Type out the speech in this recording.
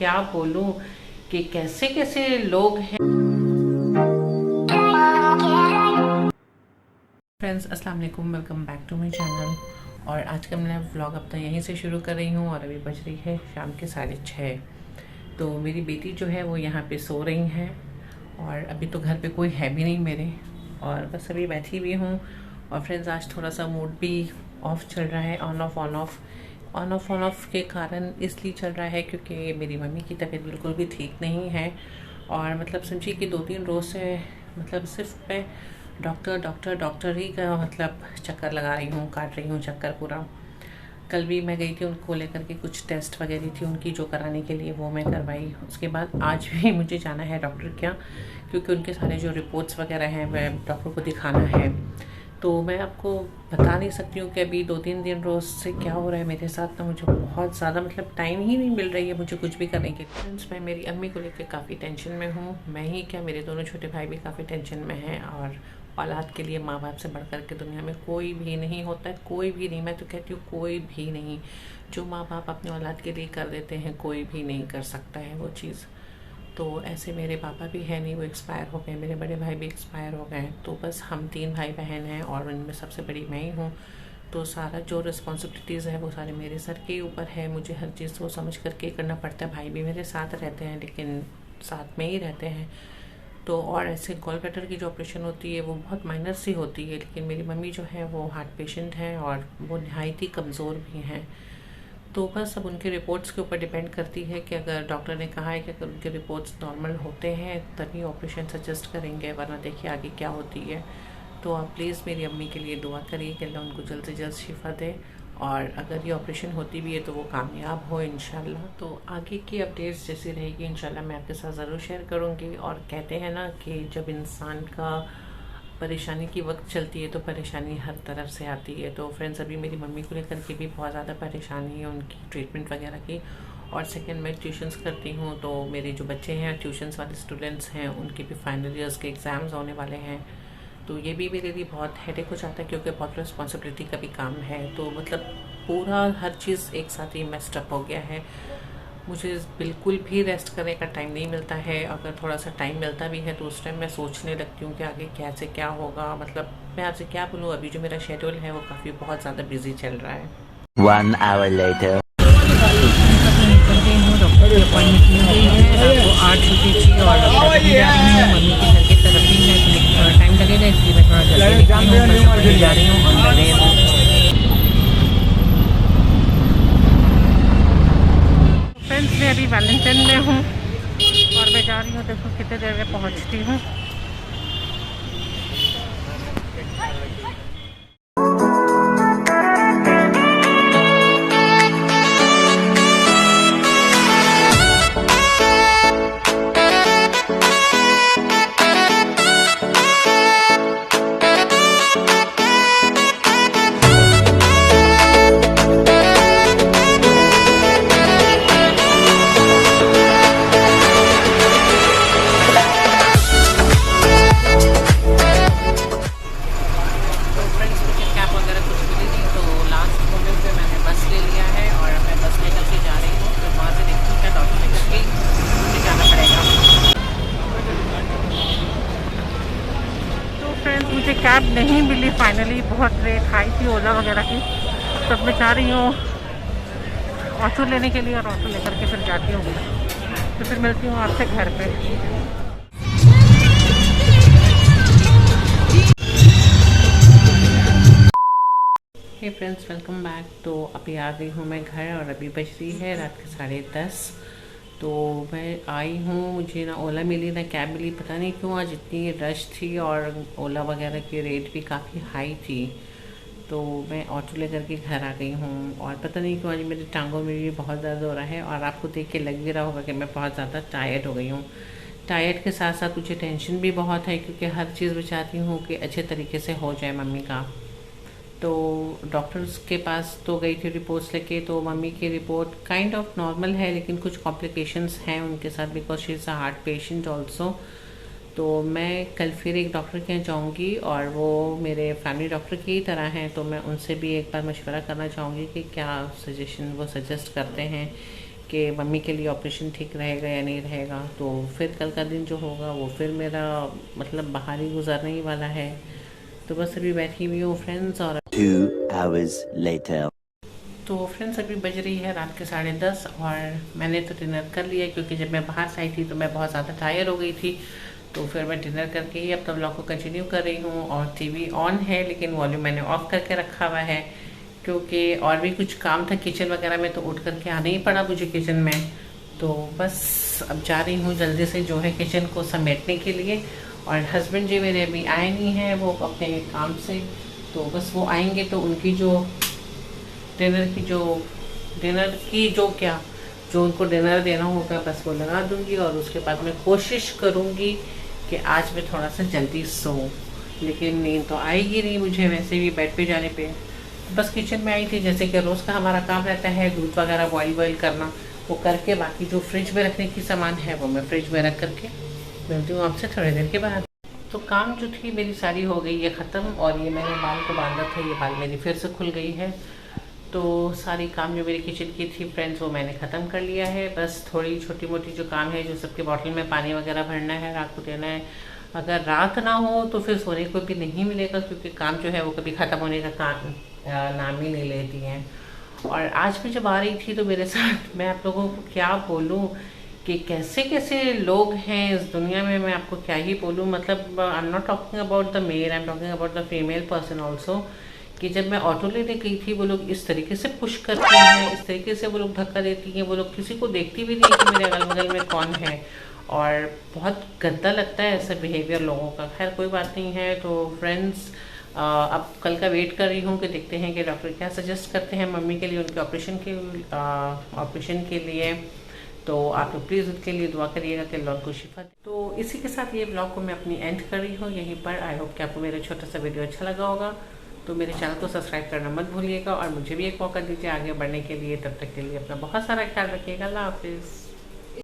क्या बोलूं कि कैसे कैसे लोग हैं। फ्रेंड्स अस्सलाम वालेकुम, welcome back to my channel. और आज का मैं व्लॉग अपना यहीं से शुरू कर रही हूँ और अभी बज रही है शाम के 6:30। तो मेरी बेटी जो है वो यहाँ पे सो रही हैं और अभी तो घर पे कोई है भी नहीं मेरे, और बस अभी बैठी भी हूँ। और फ्रेंड्स आज थोड़ा सा मूड भी ऑफ चल रहा है, ऑन ऑफ के कारण इसलिए चल रहा है क्योंकि मेरी मम्मी की तबीयत बिल्कुल भी ठीक नहीं है। और मतलब समझिए कि 2-3 रोज़ से मतलब सिर्फ मैं डॉक्टर ही का मतलब चक्कर लगा रही हूँ, काट रही हूँ चक्कर पूरा। कल भी मैं गई थी उनको लेकर के, कुछ टेस्ट वगैरह थी उनकी जो कराने के लिए, वो मैं करवाई। उसके बाद आज भी मुझे जाना है डॉक्टर क्या, क्योंकि उनके सारे जो रिपोर्ट्स वगैरह हैं वह डॉक्टर को दिखाना है। तो मैं आपको बता नहीं सकती हूँ कि अभी 2-3 दिन रोज़ से क्या हो रहा है मेरे साथ। ना मुझे बहुत ज़्यादा मतलब टाइम ही नहीं मिल रही है मुझे कुछ भी करने के। फ्रेंड्स मैं मेरी अम्मी को लेकर काफ़ी टेंशन में हूँ। मैं ही क्या, मेरे दोनों छोटे भाई भी काफ़ी टेंशन में हैं। और औलाद के लिए माँ बाप से बढ़कर के दुनिया में कोई भी नहीं होता है, कोई भी नहीं। मैं तो कहती हूँ कोई भी नहीं। जो माँ बाप अपने औलाद के लिए कर देते हैं कोई भी नहीं कर सकता है वो चीज़। तो ऐसे मेरे पापा भी हैं नहीं, वो एक्सपायर हो गए, मेरे बड़े भाई भी एक्सपायर हो गए। तो बस हम 3 भाई बहन हैं और उनमें सबसे बड़ी मैं ही हूँ। तो सारा जो रिस्पॉन्सिबिलिटीज़ है वो सारे मेरे सर के ऊपर है। मुझे हर चीज़ सोच समझ करके करना पड़ता है। भाई भी मेरे साथ रहते हैं लेकिन साथ में ही रहते हैं। तो और ऐसे गॉल ब्लैडर की जो ऑपरेशन होती है वो बहुत माइनर सी होती है, लेकिन मेरी मम्मी जो है वो हार्ट पेशेंट हैं और वो नहायत ही कमज़ोर भी हैं। तो बस अब उनके रिपोर्ट्स के ऊपर डिपेंड करती है कि अगर डॉक्टर ने कहा है कि अगर उनके रिपोर्ट्स नॉर्मल होते हैं तभी ऑपरेशन सजेस्ट करेंगे, वरना देखिए आगे क्या होती है। तो आप प्लीज़ मेरी अम्मी के लिए दुआ करिए कि अल्लाह उनको जल्द से जल्द शिफा दे, और अगर ये ऑपरेशन होती भी है तो वो कामयाब हो इंशाल्लाह। तो आगे की अपडेट्स जैसी रहेगी इंशाल्लाह मैं आपके साथ ज़रूर शेयर करूँगी। और कहते हैं ना कि जब इंसान का परेशानी की वक्त चलती है तो परेशानी हर तरफ से आती है। तो फ्रेंड्स अभी मेरी मम्मी को लेकर के भी बहुत ज़्यादा परेशानी है उनकी ट्रीटमेंट वगैरह की। और सेकंड मैं ट्यूशन्स करती हूँ, तो मेरे जो बच्चे हैं ट्यूशन्स वाले स्टूडेंट्स हैं उनके भी फाइनल ईयर्स के एग्ज़ाम्स होने वाले हैं। तो ये भी मेरे लिए बहुत हेडेक हो जाता है क्योंकि बहुत रिस्पॉन्सिबिलिटी का भी काम है। तो मतलब पूरा हर चीज़ एक साथ ही मेस्ड अप हो गया है। मुझे बिल्कुल भी रेस्ट करने का टाइम नहीं मिलता है। अगर थोड़ा सा टाइम मिलता भी है तो उस टाइम मैं सोचने लगती हूँ कि आगे कैसे क्या होगा। मतलब मैं आपसे क्या बोलूँ, अभी जो मेरा शेड्यूल है वो काफ़ी बहुत ज़्यादा बिजी चल रहा है। 1 hour later. डॉक्टर की अपॉइंटमेंट मिल गई है, रात को 8 बजे थी और अभी जा रही हूँ। मम्मी के घर की तरफ ही है तो लेकिन थोड़ा टाइम लगेगा, इसलिए मैं थोड़ा जल्दी निकली हूँ, जा रही हूँ और मैं फ्रेंड्स मैं अभी वैलेंटाइन में हूँ और मैं जा रही हूँ, देखो कितने देर में पहुँचती हूँ। मुझे कैब नहीं मिली फाइनली, बहुत रेट हाई थी ओला वगैरह की। तो मैं चाह रही हूँ ऑटो लेने के लिए और ऑटो लेकर के फिर जाती हूँ, तो फिर मिलती हूँ आपसे घर पे। Hey friends welcome back. तो अभी आ गई हूँ मैं घर और अभी बज रही है रात के 10:30। तो मैं आई हूँ, मुझे ना ओला मिली ना कैब मिली, पता नहीं क्यों आज इतनी रश थी और ओला वगैरह की रेट भी काफ़ी हाई थी। तो मैं ऑटो लेकर के घर आ गई हूँ और पता नहीं क्यों आज मेरी टांगों में भी बहुत दर्द हो रहा है और आपको देख के लग भी रहा होगा कि मैं बहुत ज़्यादा टायर्ड हो गई हूँ। टायर्ड के साथ साथ मुझे टेंशन भी बहुत है क्योंकि हर चीज़ मैं चाहती हूँ कि अच्छे तरीके से हो जाए मम्मी का। तो डॉक्टर्स के पास तो गई थी रिपोर्ट्स लेके, तो मम्मी की रिपोर्ट काइंड ऑफ नॉर्मल है लेकिन कुछ कॉम्प्लिकेशंस हैं उनके साथ because she is a heart patient also. तो मैं कल फिर एक डॉक्टर के यहाँ जाऊँगी और वो मेरे फैमिली डॉक्टर की ही तरह हैं, तो मैं उनसे भी एक बार मशवरा करना चाहूँगी कि क्या सजेशन वो सजेस्ट करते हैं कि मम्मी के लिए ऑपरेशन ठीक रहेगा या नहीं रहेगा। तो फिर कल का दिन जो होगा वो फिर मेरा मतलब बाहर ही गुजरने ही वाला है। तो बस अभी बैठी हुई हूँ फ्रेंड्स। और 2 hours later. तो फ्रेंड्स अभी बज रही है रात के 10:30 और मैंने तो डिनर कर लिया, क्योंकि जब मैं बाहर से आई थी तो मैं बहुत ज़्यादा टायर हो गई थी। तो फिर मैं डिनर करके ही अब तक व्लॉग को कंटिन्यू कर रही हूँ। और टीवी ऑन है लेकिन वॉल्यूम मैंने ऑफ करके रखा हुआ है, क्योंकि और भी कुछ काम था किचन वगैरह में, तो उठ करके आना ही पड़ा मुझे किचन में। तो बस अब जा रही हूँ जल्दी से जो है किचन को समेटने के लिए। और हस्बैंड जी मेरे अभी आए नहीं हैं, वो अपने काम से, तो बस वो आएंगे तो उनकी जो जो उनको डिनर देना होगा बस वो लगा दूंगी। और उसके बाद मैं कोशिश करूंगी कि आज मैं थोड़ा सा जल्दी सोऊं, लेकिन नींद तो आएगी नहीं मुझे वैसे भी बेड पे जाने पे। बस किचन में आई थी, जैसे कि रोज़ का हमारा काम रहता है दूध वगैरह बॉईल करना, वो करके बाकी जो फ्रिज में रखने की सामान है वो मैं फ्रिज में रख करके मिलती हूँ आपसे थोड़ी देर के बाद। तो काम जो थी मेरी सारी हो गई है ख़त्म। और ये मैंने बाल को बांधा था, ये बाल मेरी फिर से खुल गई है। तो सारी काम जो मेरी किचन की थी फ्रेंड्स वो मैंने ख़त्म कर लिया है। बस थोड़ी छोटी मोटी जो काम है, जो सबके बॉटल में पानी वगैरह भरना है, रात को देना है। अगर रात ना हो तो फिर सोने को भी नहीं मिलेगा, क्योंकि काम जो है वो कभी ख़त्म होने का काम नाम ही नहीं लेती हैं। और आज मैं जब आ रही थी तो मेरे साथ मैं आप लोगों को क्या बोलूँ कि कैसे कैसे लोग हैं इस दुनिया में, मैं आपको क्या ही बोलूँ। मतलब I am not talking about the male, I am talking about the female person also. कि जब मैं ऑटो लेने गई थी वो लोग इस तरीके से पुश करती हैं, इस तरीके से वो लोग धक्का देती हैं, वो लोग किसी को देखती भी नहीं कि मेरे अगल बगल में कौन है। और बहुत गंदा लगता है ऐसा बिहेवियर लोगों का। खैर कोई बात नहीं है। तो फ्रेंड्स अब कल का वेट कर रही हूँ कि देखते हैं कि डॉक्टर क्या सजेस्ट करते हैं मम्मी के लिए, उनके ऑपरेशन के लिए। तो आप लोग प्लीज़ उनके लिए दुआ करिएगा कि अल्लाह उनको शिफा दे। तो इसी के साथ ये ब्लॉग को मैं अपनी एंड कर रही हूँ यहीं पर। आई होप कि आपको मेरा छोटा सा वीडियो अच्छा लगा होगा। तो मेरे चैनल को सब्सक्राइब करना मत भूलिएगा और मुझे भी एक मौका दीजिए आगे बढ़ने के लिए। तब तक के लिए अपना बहुत सारा ख्याल रखिएगा। अल्लाह हाफिज़।